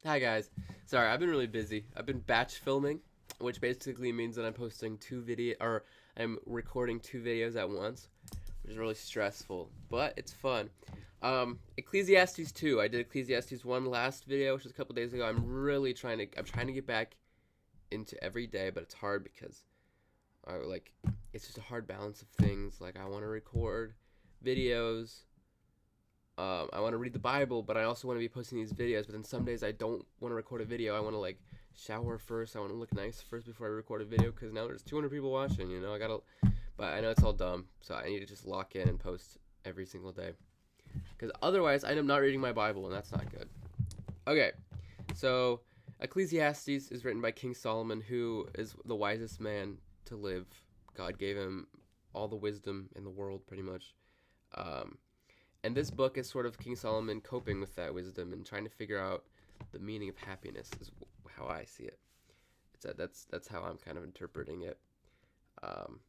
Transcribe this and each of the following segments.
Hi guys. Sorry, I've been really busy. I've been batch filming, which basically means that I'm posting I'm recording two videos at once, which is really stressful, but it's fun. Ecclesiastes 2. I did Ecclesiastes 1 last video, which was a couple days ago. I'm trying to get back into every day, but it's hard because like it's just a hard balance of things. Like I want to record videos, I want to read the Bible, but I also want to be posting these videos. But then some days I don't want to record a video. I want to like shower first. I want to look nice first before I record a video because now there's 200 people watching. I gotta. But I know it's all dumb, so I need to just lock in and post every single day. Because otherwise, I end up not reading my Bible, and that's not good. Okay, so Ecclesiastes is written by King Solomon, who is the wisest man to live. God gave him all the wisdom in the world, pretty much. Um, and this book is sort of King Solomon coping with that wisdom and trying to figure out the meaning of happiness, is how I see it. That's how I'm kind of interpreting it. Um,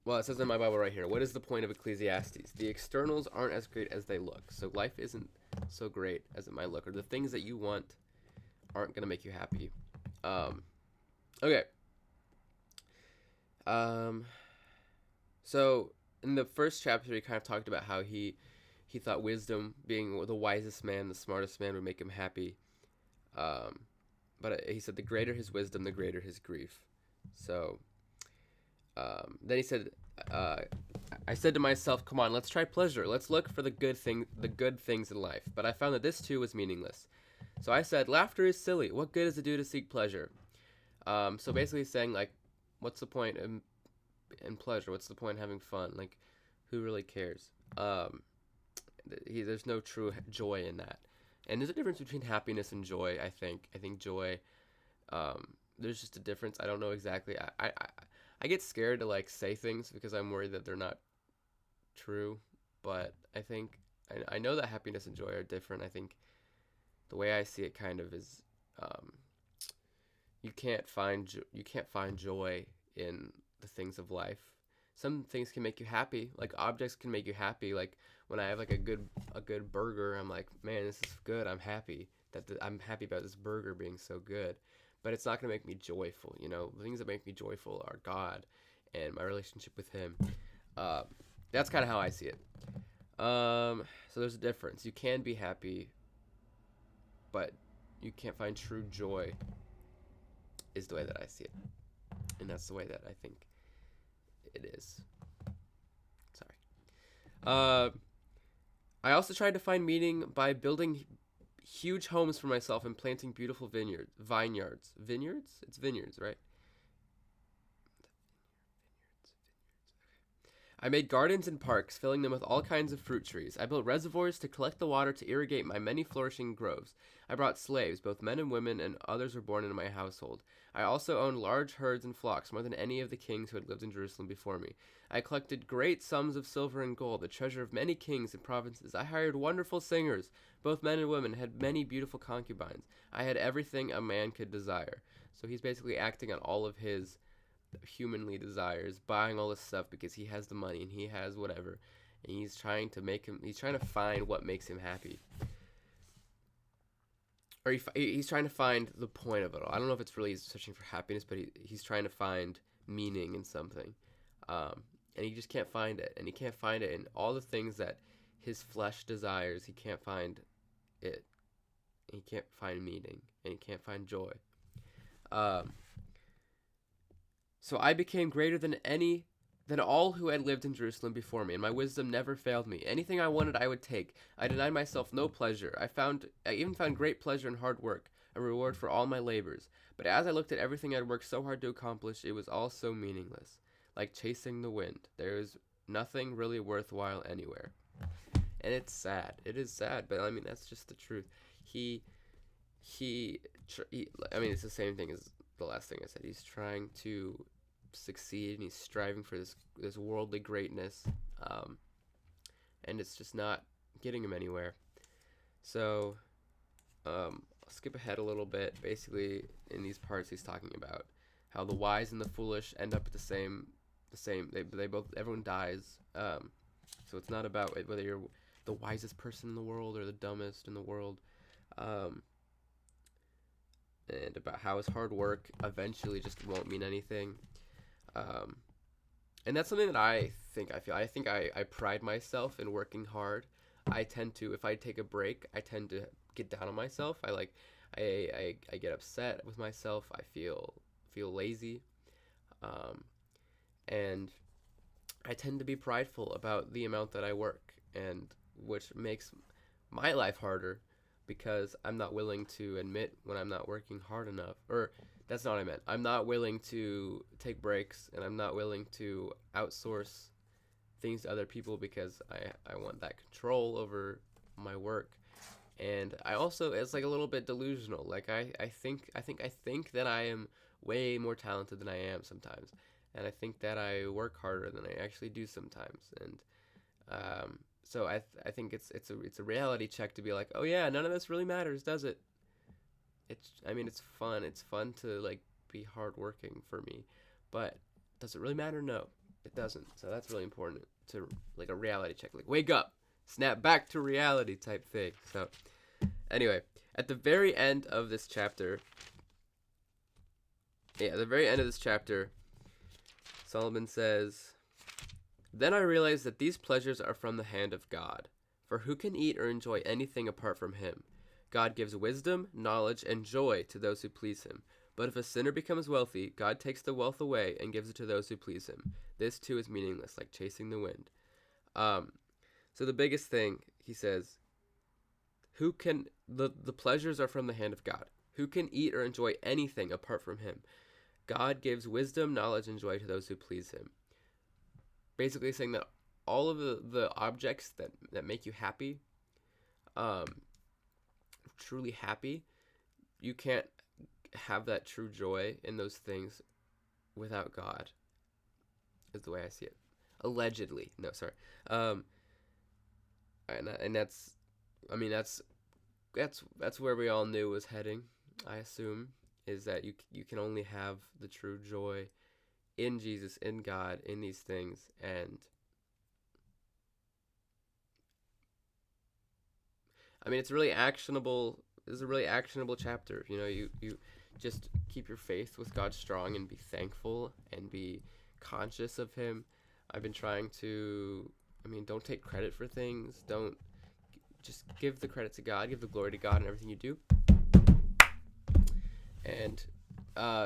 well, it says in my Bible right here, what is the point of Ecclesiastes? The externals aren't as great as they look, so life isn't so great as it might look, or the things that you want aren't going to make you happy. Um, okay. Um, so in the first chapter, he kind of talked about how he thought wisdom, being the wisest man, the smartest man, would make him happy. Um, but he said the greater his wisdom, the greater his grief. So then he said, uh, I said to myself, "Come on, let's try pleasure. Let's look for the good things in life." But I found that this too was meaningless. So I said, "Laughter is silly. What good does it do to seek pleasure?" So basically, saying like, what's the point in pleasure? What's the point in having fun? Like, who really cares? There's no true joy in that, and there's a difference between happiness and joy. I think joy, there's just a difference. I don't know exactly. I get scared to like say things because I'm worried that they're not true, but I know that happiness and joy are different. I think the way I see it kind of is, um, you can't find joy in the things of life. Some things can make you happy, like objects can make you happy. Like when I have like a good burger, I'm like, man, this is good. I'm happy about this burger being so good. But it's not gonna make me joyful. The things that make me joyful are God and my relationship with Him. Uh, that's kind of how I see it. So there's a difference. You can be happy, but you can't find true joy. Is the way that I see it, and that's the way that I think it is. Sorry. Uh, I also tried to find meaning by building huge homes for myself and planting beautiful vineyards. It's vineyards, right? I made gardens and parks, filling them with all kinds of fruit trees. I built reservoirs to collect the water to irrigate my many flourishing groves. I brought slaves, both men and women, and others were born into my household. I also owned large herds and flocks, more than any of the kings who had lived in Jerusalem before me. I collected great sums of silver and gold, the treasure of many kings and provinces. I hired wonderful singers, both men and women, had many beautiful concubines. I had everything a man could desire. So he's basically acting on all of his humanly desires, buying all this stuff because he has the money and he has whatever, and he's trying to find what makes him happy, or he's trying to find the point of it all. I don't know if it's really searching for happiness, but he's trying to find meaning in something, and he just can't find it, and he can't find it in all the things that his flesh desires. He can't find it, and he can't find meaning, and he can't find joy. um, So I became greater than all who had lived in Jerusalem before me, and my wisdom never failed me. Anything I wanted I would take. I denied myself no pleasure. I even found great pleasure in hard work, a reward for all my labors. But as I looked at everything I'd worked so hard to accomplish, it was all so meaningless, like chasing the wind. There is nothing really worthwhile anywhere. And it's sad. It is sad, but I mean that's just the truth. He I mean, it's the same thing as the last thing I said. He's trying to succeed and he's striving for this worldly greatness, um, and it's just not getting him anywhere. So I'll skip ahead a little bit. Basically, in these parts, he's talking about how the wise and the foolish end up at the same. They both everyone dies. So it's not about whether you're the wisest person in the world or the dumbest in the world. Um, and about how his hard work eventually just won't mean anything. Um, and that's something that I feel. I think I pride myself in working hard. I tend to, if I take a break, I tend to get down on myself. I get upset with myself. I feel lazy. Um, and I tend to be prideful about the amount that I work, and which makes my life harder because I'm not willing to admit when I'm not working hard enough. Or that's not what I meant. I'm not willing to take breaks, and I'm not willing to outsource things to other people because I want that control over my work. And I also, it's like a little bit delusional. Like I think that I am way more talented than I am sometimes, and I think that I work harder than I actually do sometimes. And so I think it's a reality check to be like, oh yeah, none of this really matters, does it? I mean it's fun. It's fun to like be hardworking for me, but does it really matter? No, it doesn't. So that's really important to like a reality check. Like wake up, snap back to reality type thing. So anyway, at the very end of this chapter, Solomon says, "Then I realized that these pleasures are from the hand of God. For who can eat or enjoy anything apart from him? God gives wisdom, knowledge, and joy to those who please him. But if a sinner becomes wealthy, God takes the wealth away and gives it to those who please him. This too is meaningless, like chasing the wind." Um, so the biggest thing, he says, the pleasures are from the hand of God. Who can eat or enjoy anything apart from him? God gives wisdom, knowledge, and joy to those who please him. Basically saying that all of the objects that make you happy, um, truly happy, you can't have that true joy in those things without God, is the way I see it. Allegedly. No, sorry. And that's, I mean, that's where we all knew was heading, I assume, is that you can only have the true joy in Jesus, in God, in these things. And I mean, it's really actionable. This is a really actionable chapter. You know, you just keep your faith with God strong and be thankful and be conscious of him. I've been trying to, I mean, don't take credit for things. Don't, just give the credit to God, give the glory to God in everything you do. And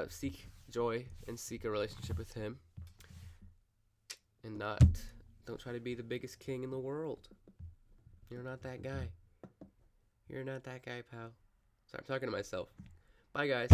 seek joy and seek a relationship with him. And don't try to be the biggest king in the world. You're not that guy. You're not that guy, pal. Sorry, I'm talking to myself. Bye, guys.